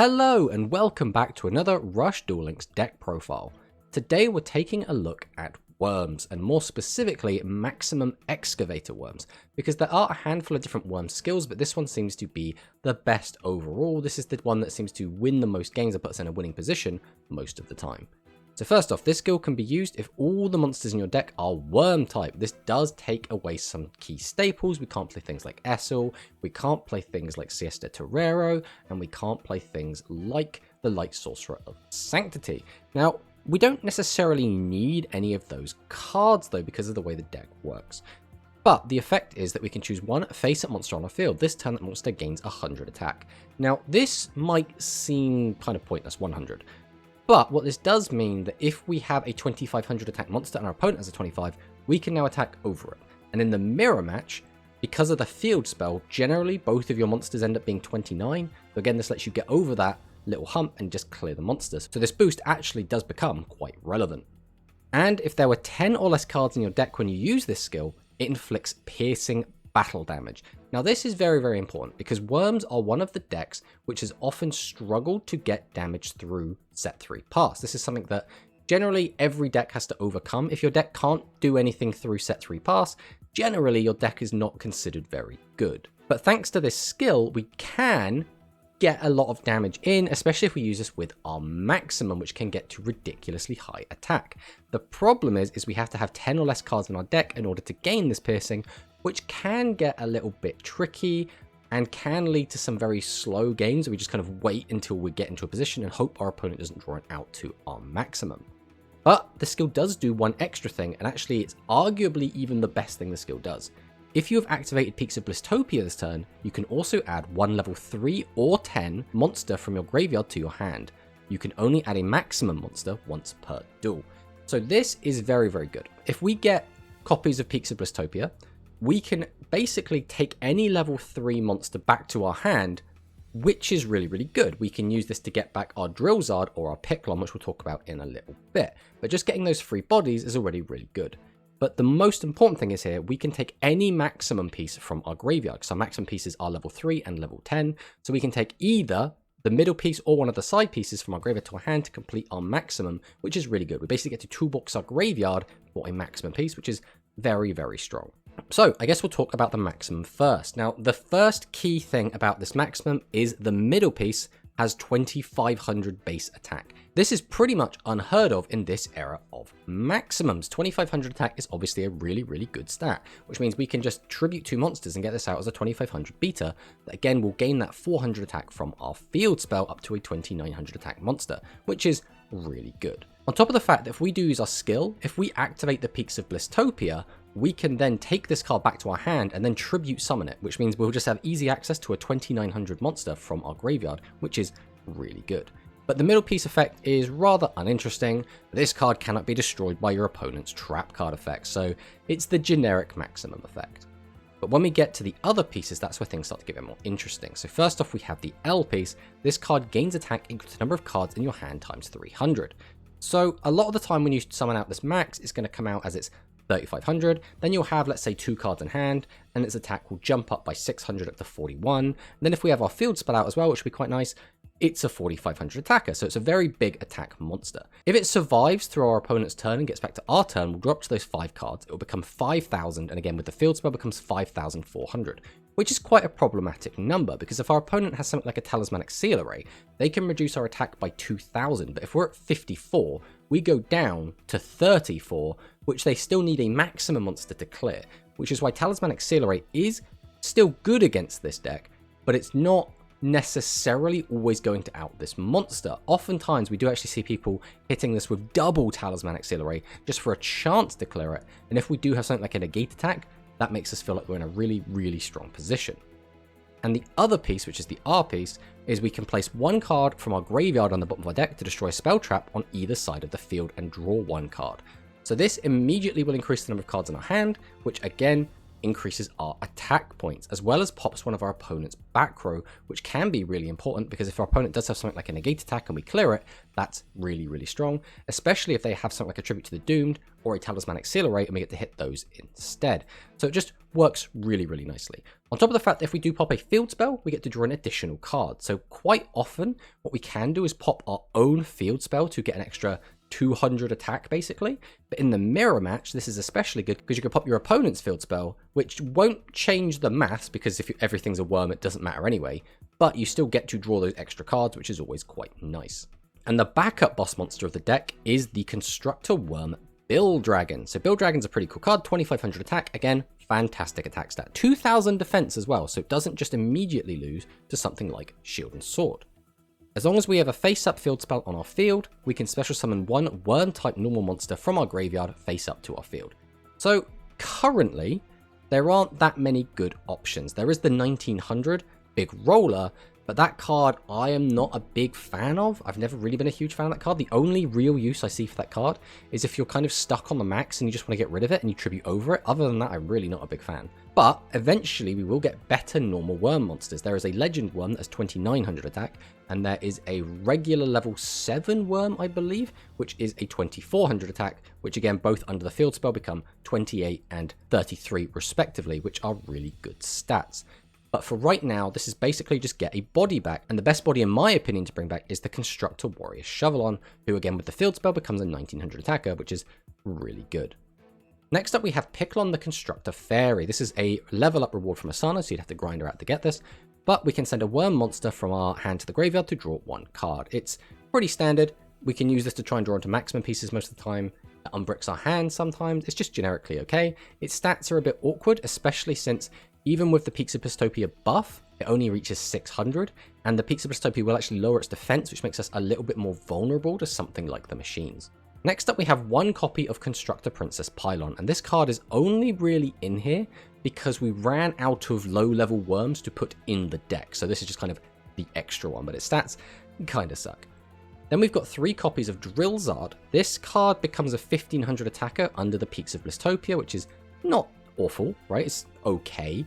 Hello and welcome back to another Rush Duel Links deck profile. Today we're taking a look at Wyrms, and more specifically maximum Excavator Wyrms, because there are a handful of different Wyrm skills, but this one seems to be the best overall. This is the one that seems to win the most games and puts in a winning position most of the time. So first off, this skill can be used if all the monsters in your deck are Wyrm type. This does take away some key staples. We can't play things like Essel, we can't play things like Siesta Torero, and we can't play things like the Light Sorcerer of Sanctity. Now, we don't necessarily need any of those cards though because of the way the deck works. But the effect is that we can choose one face-up monster on our field. This turn that monster gains 100 attack. Now, this might seem kind of pointless, 100. But what this does mean that if we have a 2500 attack monster and our opponent has a 25, we can now attack over it. And in the mirror match, because of the field spell, generally both of your monsters end up being 29. So again, this lets you get over that little hump and just clear the monsters. So this boost actually does become quite relevant. And if there were 10 or less cards in your deck when you use this skill, it inflicts piercing battle damage. Now this is very, very important because Wyrms are one of the decks which has often struggled to get damage through set 3 pass. This is something that generally every deck has to overcome. If your deck can't do anything through set 3 pass, generally your deck is not considered very good. But thanks to this skill, we can get a lot of damage in, especially if we use this with our maximum, which can get to ridiculously high attack. The problem is we have to have 10 or less cards in our deck in order to gain this piercing, which can get a little bit tricky and can lead to some very slow games. We just kind of wait until we get into a position and hope our opponent doesn't draw it out to our maximum. But the skill does do one extra thing, and actually it's arguably even the best thing the skill does. If you have activated Peaks of Blistopia this turn, you can also add one level 3 or 10 monster from your graveyard to your hand. You can only add a maximum monster once per duel. So this is very, very good. If we get copies of Peaks of Blistopia, we can basically take any level 3 monster back to our hand, which is really, really good. We can use this to get back our Drillzard or our Picklon, which we'll talk about in a little bit. But just getting those 3 bodies is already really good. But the most important thing is here, we can take any maximum piece from our graveyard, because our maximum pieces are level 3 and level 10. So we can take either the middle piece or one of the side pieces from our graveyard to our hand to complete our maximum, which is really good. We basically get to toolbox our graveyard for a maximum piece, which is very, very strong. So I guess we'll talk about the maximum first. Now, the first key thing about this maximum is the middle piece has 2500 base attack. This is pretty much unheard of in this era of maximums. 2500 attack is obviously a really, really good stat, which means we can just tribute 2 monsters and get this out as a 2500 beta that again will gain that 400 attack from our field spell up to a 2900 attack monster, which is really good. On top of the fact that if we do use our skill, if we activate the Peaks of Blistopia, we can then take this card back to our hand and then tribute summon it, which means we'll just have easy access to a 2900 monster from our graveyard, which is really good. But the middle piece effect is rather uninteresting. This card cannot be destroyed by your opponent's trap card effect, so it's the generic maximum effect. But when we get to the other pieces, that's where things start to get a bit more interesting. So first off, we have the L piece. This card gains attack equal to the number of cards in your hand times 300. So a lot of the time when you summon out this max, it's going to come out as its 3500, then you'll have, let's say, 2 cards in hand, and its attack will jump up by 600 up to 41. And then if we have our field spell out as well, which would be quite nice, it's a 4500 attacker, so it's a very big attack monster. If it survives through our opponent's turn and gets back to our turn, we'll drop to those 5 cards, it will become 5000, and again with the field spell becomes 5400, which is quite a problematic number, because if our opponent has something like a Talismanic Seal Array, they can reduce our attack by 2000, but if we're at 54, we go down to 34, which they still need a maximum monster to clear, which is why Talismanic Seal Array is still good against this deck, but it's not necessarily always going to out this monster. Oftentimes we do actually see people hitting this with double Talismanic Seal Array just for a chance to clear it, and if we do have something like a negate attack, that makes us feel like we're in a really, really strong position. And the other piece, which is the R piece, is we can place 1 card from our graveyard on the bottom of our deck to destroy a spell trap on either side of the field and draw 1 card. So this immediately will increase the number of cards in our hand, which again increases our attack points, as well as pops one of our opponent's back row, which can be really important because if our opponent does have something like a negate attack and we clear it, that's really, really strong, especially if they have something like a Tribute to the Doomed or a Talismanic Seal Array and we get to hit those instead. So it just works really, really nicely. On top of the fact that if we do pop a field spell, we get to draw an additional card. So quite often, what we can do is pop our own field spell to get an extra 200 attack basically, but in the mirror match this is especially good because you can pop your opponent's field spell, which won't change the maths because if everything's a worm it doesn't matter anyway, but you still get to draw those extra cards, which is always quite nice. And the backup boss monster of the deck is the Constructor Wyrm Bill Dragon. So Bill Dragon's a pretty cool card, 2500 attack, again fantastic attack stat, 2000 defense as well, so it doesn't just immediately lose to something like Shield and Sword. As long as we have a face-up field spell on our field, we can special summon one worm-type normal monster from our graveyard face-up to our field. So, currently, there aren't that many good options. There is the 1900 Big Roller, but that card I am not a big fan of. I've never really been a huge fan of that card. The only real use I see for that card is if you're kind of stuck on the max and you just want to get rid of it and you tribute over it. Other than that, I'm really not a big fan. But eventually we will get better normal worm monsters. There is a legend one that's 2900 attack, and there is a regular level 7 worm, I believe, which is a 2400 attack, which again, both under the field spell become 28 and 33 respectively, which are really good stats. But for right now, this is basically just get a body back, and the best body in my opinion to bring back is the Constructor Warrior Shovelon, who again with the field spell becomes a 1900 attacker, which is really good. Next up we have Picklon the Constructor Fairy. This is a level up reward from Asana, so you'd have to grind her out to get this, but we can send a worm monster from our hand to the graveyard to draw one card. It's pretty standard. We can use this to try and draw into maximum pieces most of the time. It unbricks our hand sometimes. It's just generically okay. Its stats are a bit awkward, especially since even with the Peaks of Plastopia buff, it only reaches 600, and the Peaks of Plastopia will actually lower its defense, which makes us a little bit more vulnerable to something like the machines. Next up, we have one copy of Constructor Princess Pylon, and this card is only really in here because we ran out of low-level worms to put in the deck, so this is just kind of the extra one, but its stats kind of suck. Then we've got 3 copies of Drillzard. This card becomes a 1500 attacker under the Peaks of Blistopia, which is not awful, right? It's okay.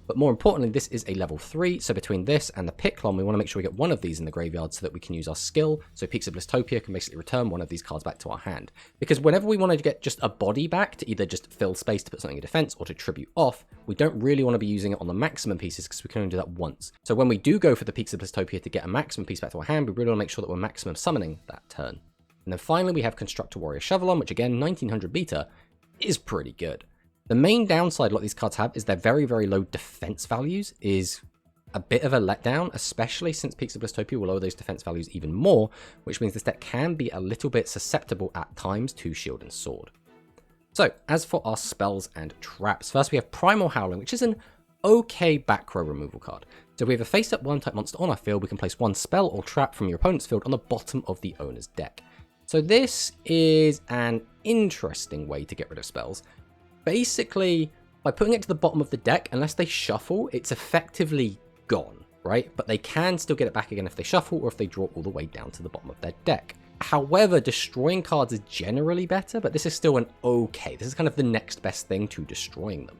But more importantly, this is a level 3, so between this and the Picklon, we want to make sure we get one of these in the graveyard so that we can use our skill, so Peaks of Blistopia can basically return one of these cards back to our hand. Because whenever we want to get just a body back to either just fill space to put something in defense or to tribute off, we don't really want to be using it on the maximum pieces because we can only do that once. So when we do go for the Peaks of Blistopia to get a maximum piece back to our hand, we really want to make sure that we're maximum summoning that turn. And then finally, we have Constructor Warrior Shovelon, which again, 1900 beta, is pretty good. The main downside a lot of these cards have is their very, very low defense values is a bit of a letdown, especially since Peaks of Blistopia will lower those defense values even more, which means this deck can be a little bit susceptible at times to Shield and Sword. So, as for our spells and traps, first we have Primal Howling, which is an okay back row removal card. So if we have a face-up worm-type monster on our field, we can place one spell or trap from your opponent's field on the bottom of the owner's deck. So this is an interesting way to get rid of spells. Basically, by putting it to the bottom of the deck, unless they shuffle, it's effectively gone, right? But they can still get it back again if they shuffle or if they draw all the way down to the bottom of their deck. However, destroying cards is generally better, but this is still an okay. This is kind of the next best thing to destroying them.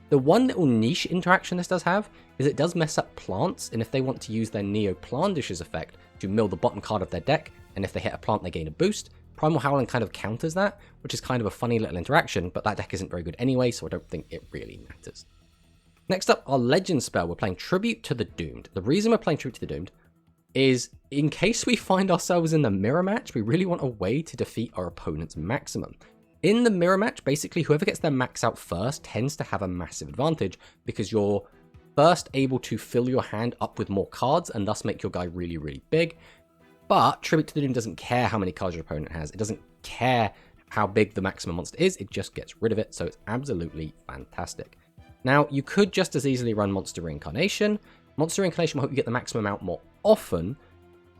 The one little niche interaction this does have is it does mess up plants, and if they want to use their Neo-Plandish's effect to mill the bottom card of their deck, and if they hit a plant, they gain a boost, Primal Howling kind of counters that, which is kind of a funny little interaction, but that deck isn't very good anyway, so I don't think it really matters. Next up, our Legend spell, we're playing Tribute to the Doomed. The reason we're playing Tribute to the Doomed is in case we find ourselves in the mirror match, we really want a way to defeat our opponent's maximum. In the mirror match, basically whoever gets their max out first tends to have a massive advantage because you're first able to fill your hand up with more cards and thus make your guy really, really big. But Tribute to the Doom doesn't care how many cards your opponent has. It doesn't care how big the maximum monster is. It just gets rid of it, so it's absolutely fantastic. Now, you could just as easily run Monster Reincarnation. Monster Reincarnation will help you get the maximum out more often,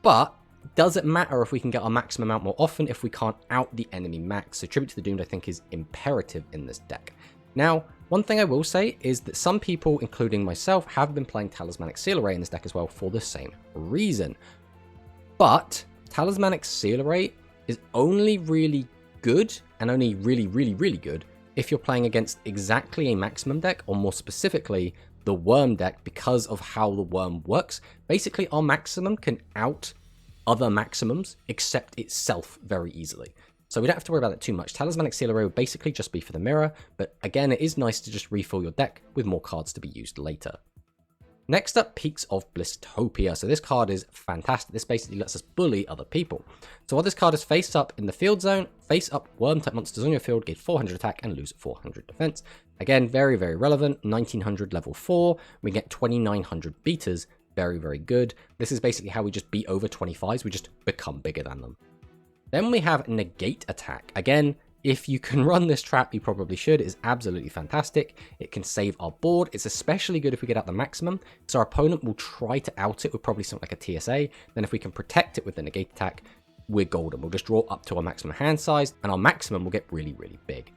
but does it matter if we can get our maximum out more often if we can't out the enemy max? So Tribute to the Doomed, I think, is imperative in this deck. Now, one thing I will say is that some people, including myself, have been playing Talismanic Seal Array in this deck as well for the same reason. But Talismanic Seal Array is only really good, and only really, really, really good, if you're playing against exactly a maximum deck, or more specifically, the Wyrm deck, because of how the Wyrm works. Basically, our maximum can out other maximums, except itself very easily. So we don't have to worry about that too much. Talismanic Seal Array will basically just be for the mirror, but again, it is nice to just refill your deck with more cards to be used later. Next up, Peaks of Blistopia. So this card is fantastic. This basically lets us bully other people. So while this card is face up in the field zone, face up Wyrm type monsters on your field gain 400 attack and lose 400 defense. Again, very, very relevant. 1900 level 4. We get 2900 beaters. Very, very good. This is basically how we just beat over 25s. We just become bigger than them. Then we have Negate Attack. Again, if you can run this trap, you probably should. It is absolutely fantastic. It can save our board. It's especially good if we get out the maximum. So our opponent will try to out it with probably something like a TSA. Then if we can protect it with the Negate Attack, we're golden. We'll just draw up to our maximum hand size, and our maximum will get really, really big.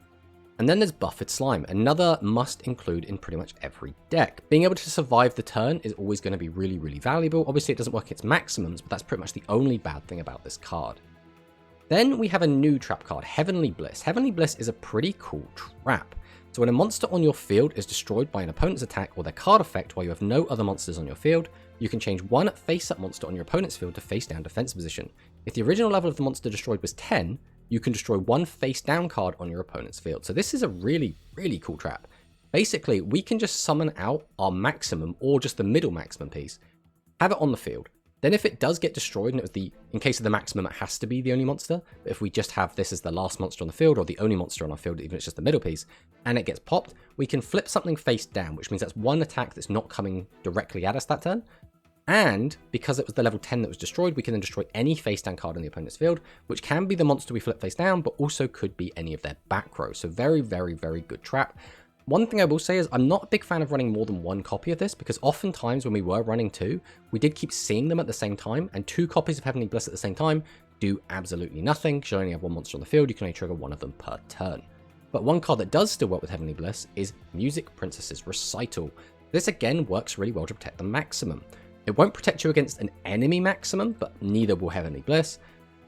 And then there's Buffered Slime, another must include in pretty much every deck. Being able to survive the turn is always going to be really, really valuable. Obviously, it doesn't work its maximums, but that's pretty much the only bad thing about this card. Then we have a new trap card, Heavenly Bliss. Heavenly Bliss is a pretty cool trap. So when a monster on your field is destroyed by an opponent's attack or their card effect while you have no other monsters on your field, you can change one face-up monster on your opponent's field to face-down defense position. If the original level of the monster destroyed was 10, you can destroy one face-down card on your opponent's field. So this is a really, really cool trap. Basically, we can just summon out our maximum or just the middle maximum piece, have it on the field. Then if it does get destroyed, and it was in case of the maximum, it has to be the only monster. But if we just have this as the last monster on the field, or the only monster on our field, even if it's just the middle piece, and it gets popped, we can flip something face down, which means that's one attack that's not coming directly at us that turn. And because it was the level 10 that was destroyed, we can then destroy any face down card in the opponent's field, which can be the monster we flip face down, but also could be any of their back row. So very, very, very good trap. One thing I will say is I'm not a big fan of running more than one copy of this, because oftentimes when we were running two, we did keep seeing them at the same time, and two copies of Heavenly Bliss at the same time do absolutely nothing, because you only have one monster on the field, you can only trigger one of them per turn. But one card that does still work with Heavenly Bliss is Music Princess's Recital. This again works really well to protect the maximum. It won't protect you against an enemy maximum, but neither will Heavenly Bliss.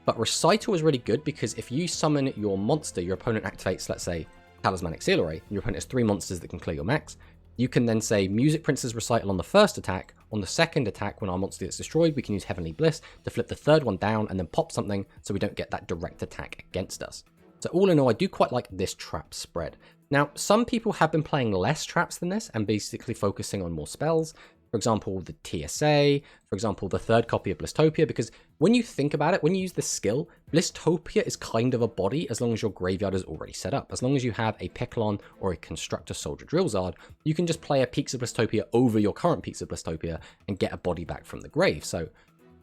But Recital is really good because if you summon your monster, your opponent activates, let's say, Talismanic Seal Array, and your opponent has 3 monsters that can clear your max, you can then say Music Princess Recital on the first attack. On the second attack, when our monster gets destroyed, we can use Heavenly Bliss to flip the third one down and then pop something so we don't get that direct attack against us. So all in all, I do quite like this trap spread. Now, some people have been playing less traps than this and basically focusing on more spells. For example, the TSA, for example, the third copy of Blistopia, because when you think about it, when you use this skill, Blistopia is kind of a body as long as your graveyard is already set up. As long as you have a Picklon or a Constructor Soldier Drillzard, you can just play a Peaks of Blistopia over your current Peaks of Blistopia and get a body back from the grave. So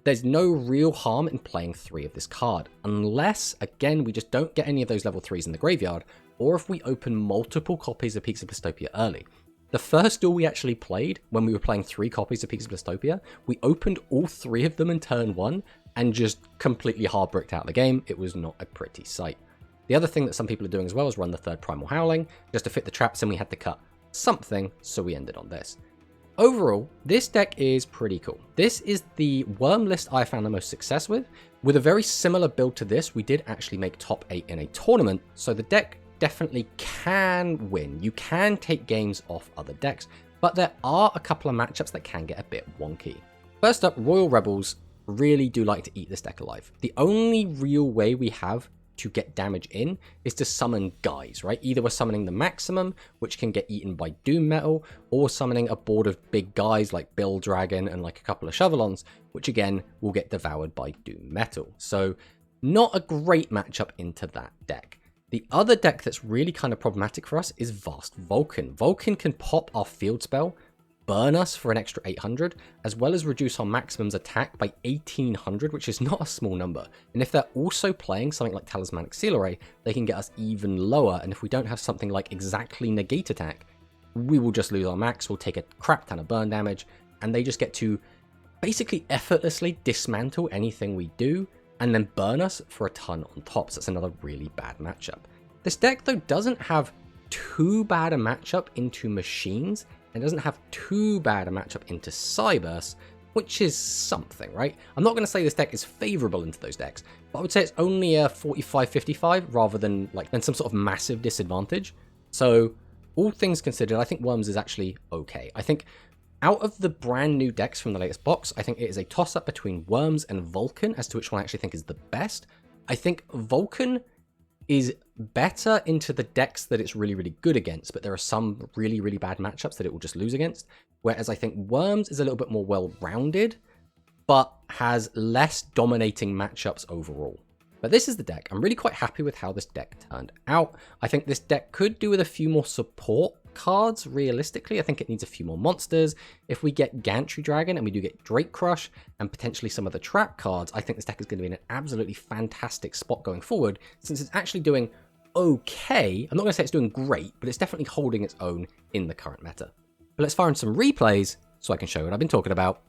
there's no real harm in playing 3 of this card, unless, again, we just don't get any of those level 3s in the graveyard, or if we open multiple copies of Peaks of Blistopia early. The first duel we actually played, when we were playing 3 copies of Peaks of Blistopia, we opened all 3 of them in turn 1 and just completely hard-bricked out the game. It was not a pretty sight. The other thing that some people are doing as well is run the third Primal Howling, just to fit the traps, and we had to cut something, so we ended on this. Overall, this deck is pretty cool. This is the Wyrm list I found the most success with. With a very similar build to this, we did actually make top 8 in a tournament, so the deck definitely can win. You can take games off other decks, but there are a couple of matchups that can get a bit wonky. First up, Royal Rebels really do like to eat this deck alive. The only real way we have to get damage in is to summon guys, right? Either we're summoning the maximum, which can get eaten by Doom Metal, or summoning a board of big guys like Bill Dragon and like a couple of Shovelons, which again will get devoured by Doom Metal. So not a great matchup into that deck. The other deck that's really kind of problematic for us is Vast Vulcan. Vulcan can pop our field spell, burn us for an extra 800, as well as reduce our maximum's attack by 1800, which is not a small number. And if they're also playing something like Talismanic Seal Array, they can get us even lower. And if we don't have something like exactly Negate Attack, we will just lose our max, we'll take a crap ton of burn damage, and they just get to basically effortlessly dismantle anything we do, and then burn us for a ton on top. So that's another really bad matchup. This deck, though, doesn't have too bad a matchup into machines, and doesn't have too bad a matchup into Cyberse, which is something, right? I'm not going to say this deck is favorable into those decks, but I would say it's only a 45-55 rather than some sort of massive disadvantage. So all things considered, I think Wyrms is actually okay. I think out of the brand new decks from the latest box, I think it is a toss-up between Wyrms and Vulcan as to which one I actually think is the best. I think Vulcan is better into the decks that it's really, really good against, but there are some really, really bad matchups that it will just lose against. Whereas I think Wyrms is a little bit more well-rounded, but has less dominating matchups overall. But this is the deck. I'm really quite happy with how this deck turned out. I think this deck could do with a few more support cards, realistically. I think it needs a few more monsters. If we get Gantry Dragon and we do get Drake Crush and potentially some of the trap cards, I think this deck is going to be in an absolutely fantastic spot going forward, since it's actually doing okay. I'm not going to say it's doing great, but it's definitely holding its own in the current meta. But let's fire in some replays so I can show you what I've been talking about.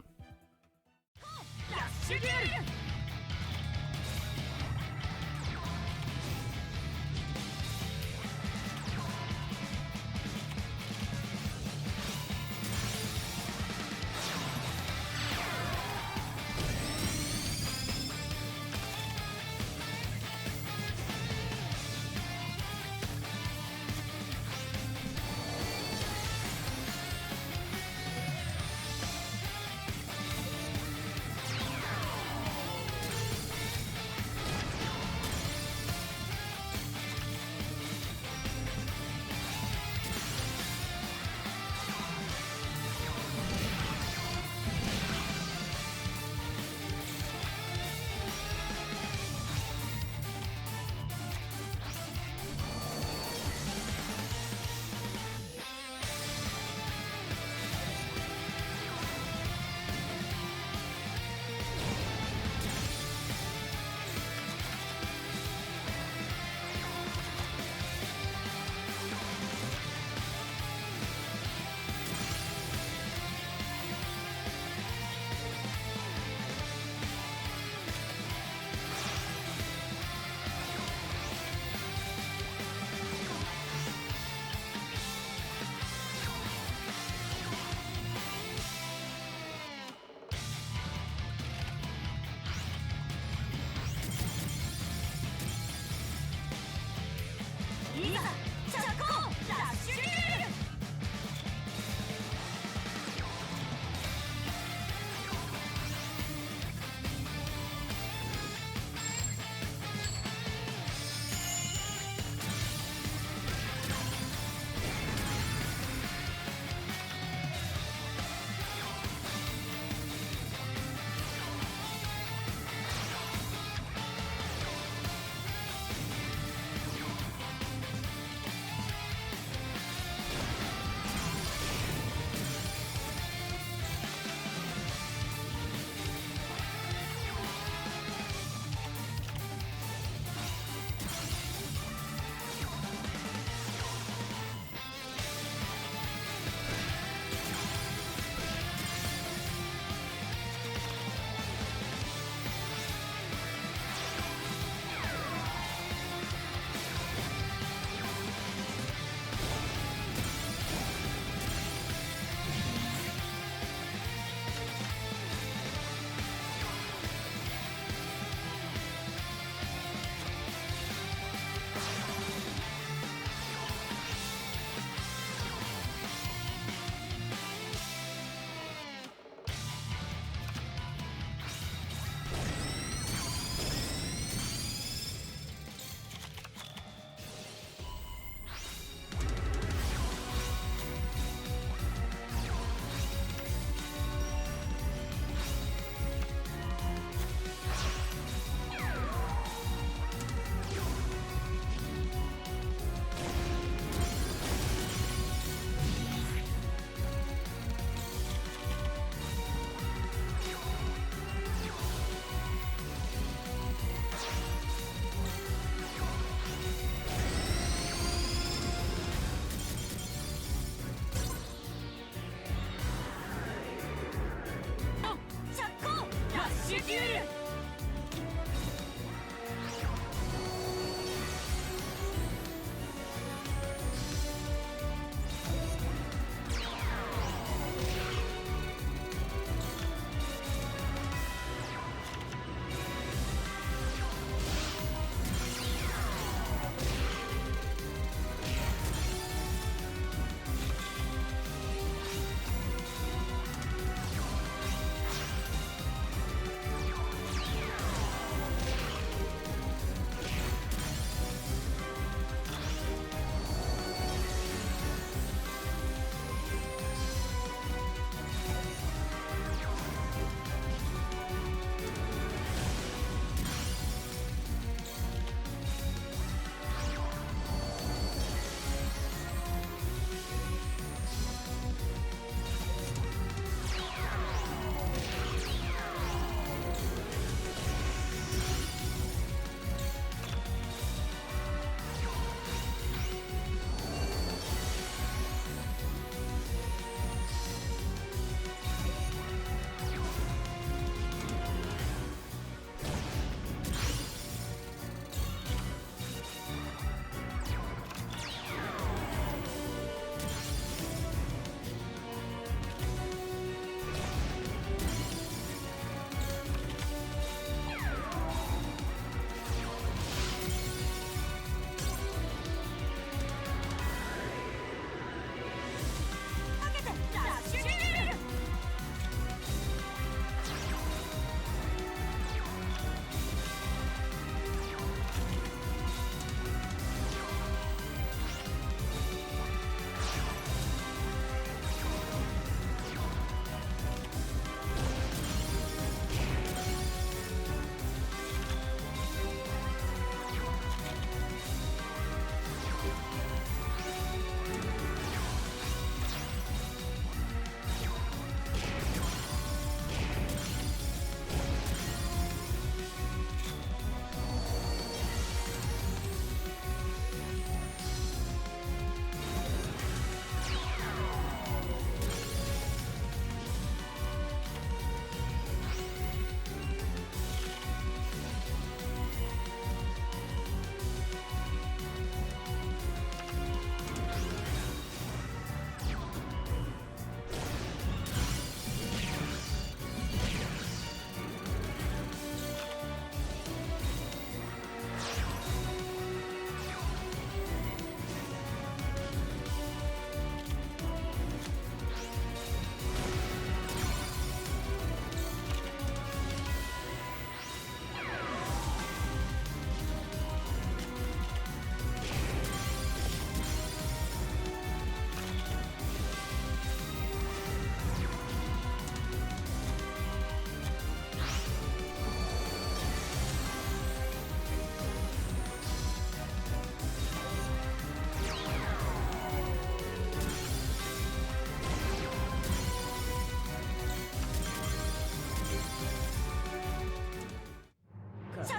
ラ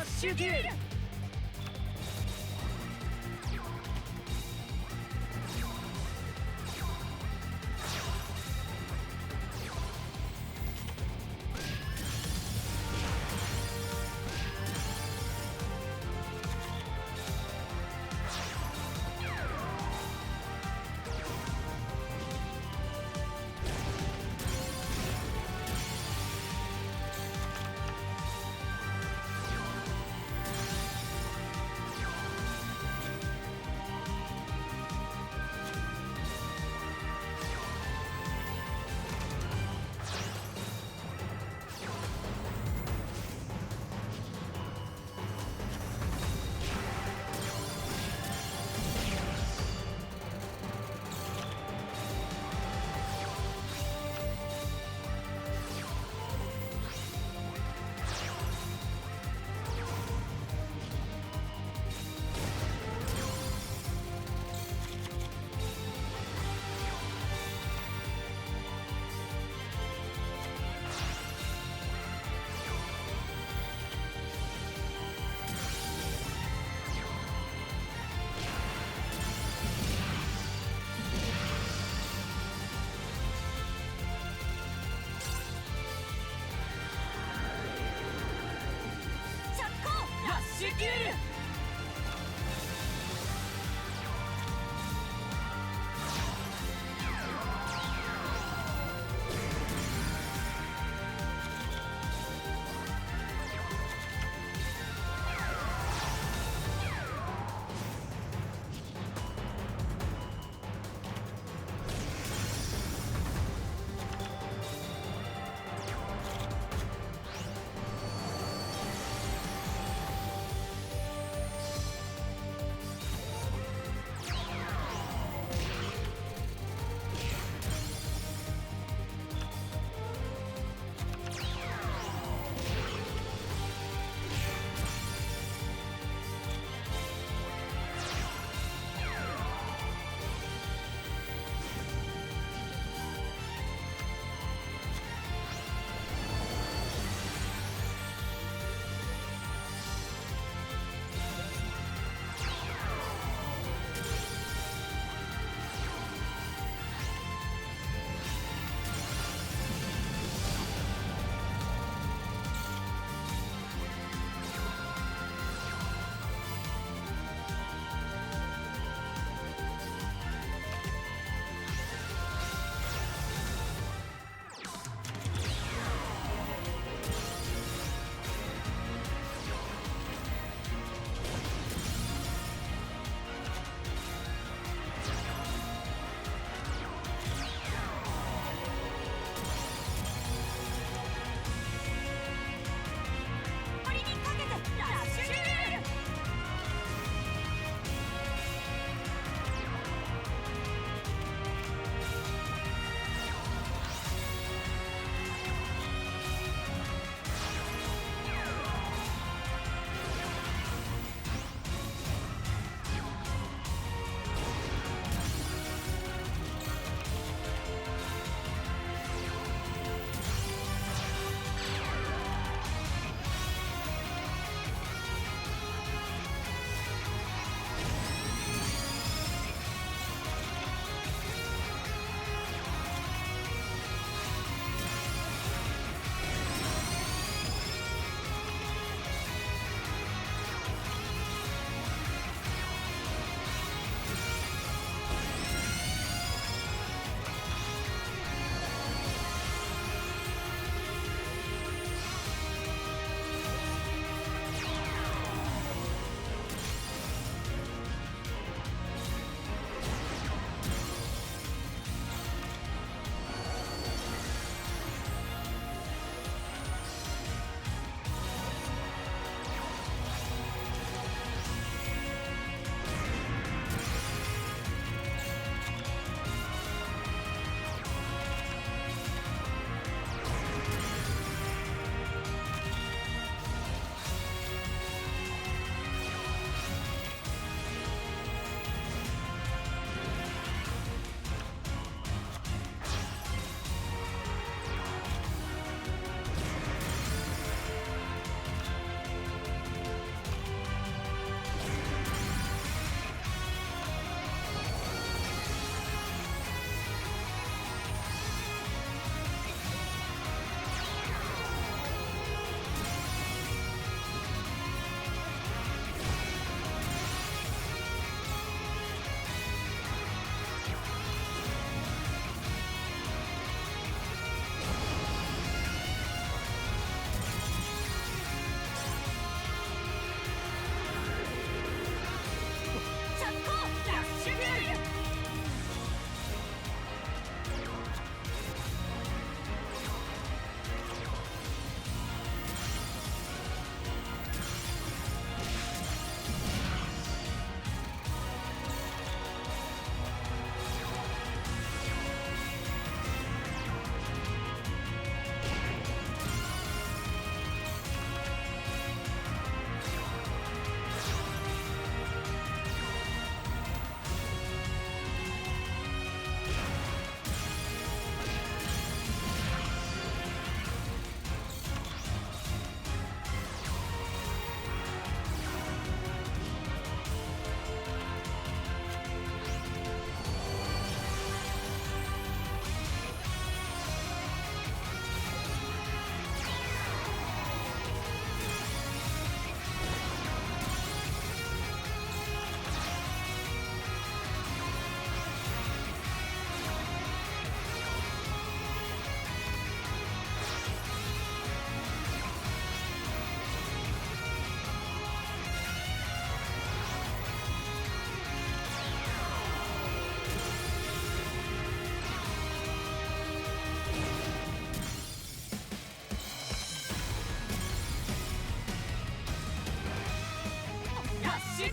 ッシュデュエル。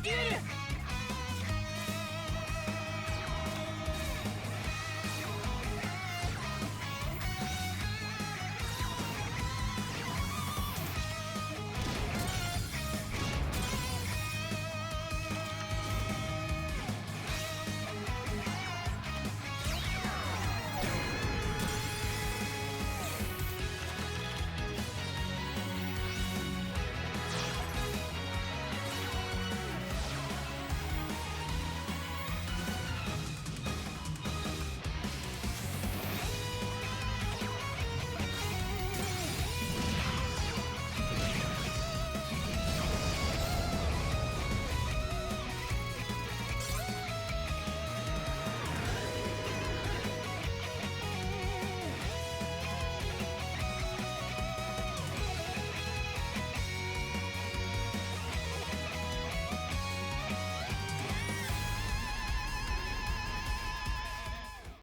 get it!